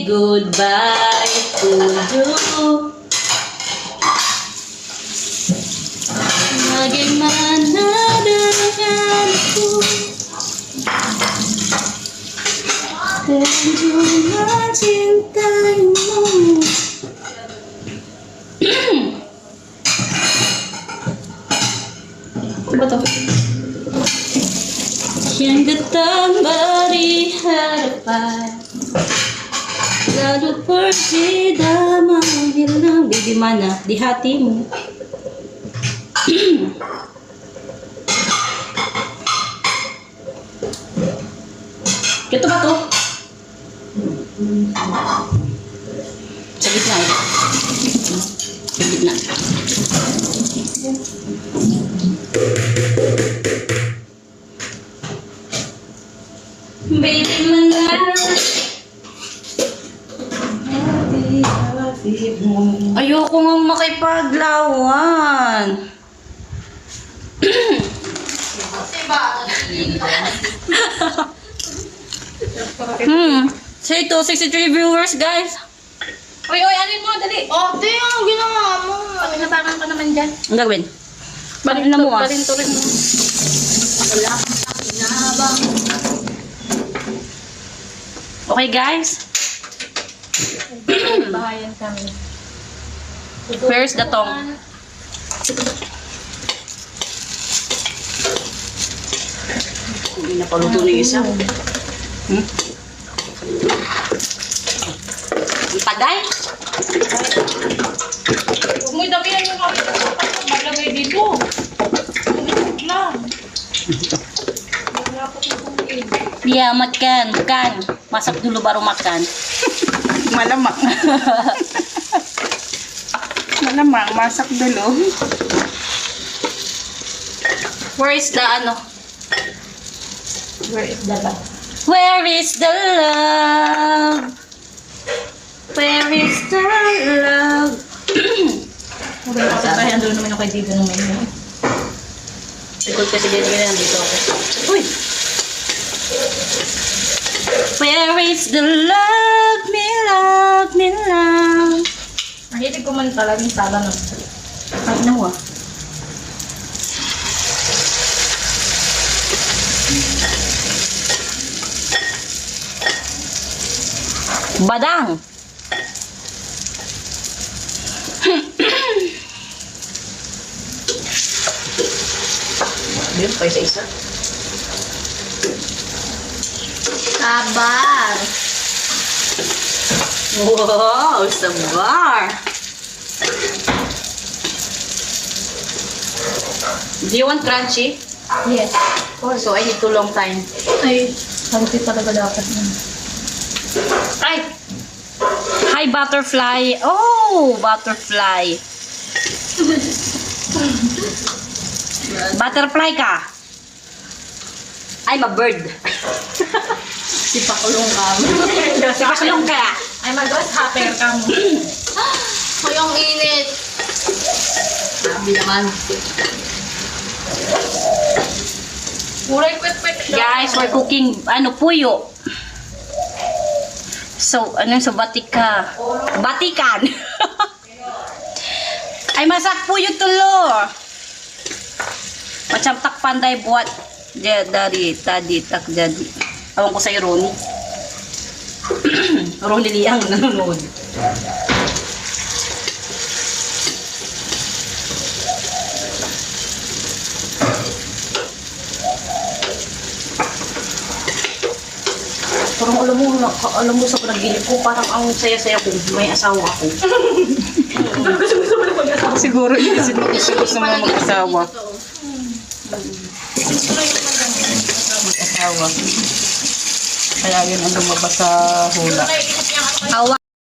goodbye to you. Maging mananagan ako. Medyo macintayin mo. Ano ba to? Yang datang dari harapan, lalu pergi dan menghilang. Di mana? Di hatimu. Ito ba to? Sa gitna eh. Sa gitna. Baby, ayoko nga makipaglawan. Say to 63 viewers, guys. Oy, alin mo, dali. Ate, ang ginawa mo. Pinatangan ka naman dyan. Ang gagawin? Balin na mo ah. Balinto rin mo. Wala kang pakinabang. Okay, guys. Bahayan kami. Where's the tong? Hindi na paluto ng isa. Ang tagay? Huwag mo itabihan yung maglagay dito. Lang. Yeah, makan. Masak dulu baru makan. Malamang. Malamang, masak dulu. Where is the ano? Where is the love? Where is the love? Where is the love? Kaya doon naman ako kay dito naman yun. Sikot kasi dito nandito ako. Uy! Where is the love? Me love, me love. Mahilig ko man talaga yung sala ng Ay, nawa. Badang! Yun, pa isa-isa. Sabar! Wow! Sabar! Do you want crunchy? Yes. So I need too long time. Ay, healthy talaga dapat yun. Ay! Hi, butterfly! Oh! Butterfly! Butterfly ka! I'm a bird. Si Pakulong ka. Si Pakulong ka! Ay, mag-grasshopper ka mo. Ay, ang init. Sabi naman. Muray kwet-kwet siya. Guys, we're cooking, puyo. So, so batika? Batikan! Ay, masak puyo tulo! Macam tak pandai buat dari tadi tak jadi. Awang ko sa Ronnie. Ronnie Liang nanonood. Parang alam mo sa panaginip ko, parang ang saya-saya ko, may asawa ako. Gusto mo na mag-asawa. Siguro yun kasi gusto mo mag-asawa. Mag-asawa. Kaya yun ang lumabas sa hula. Awa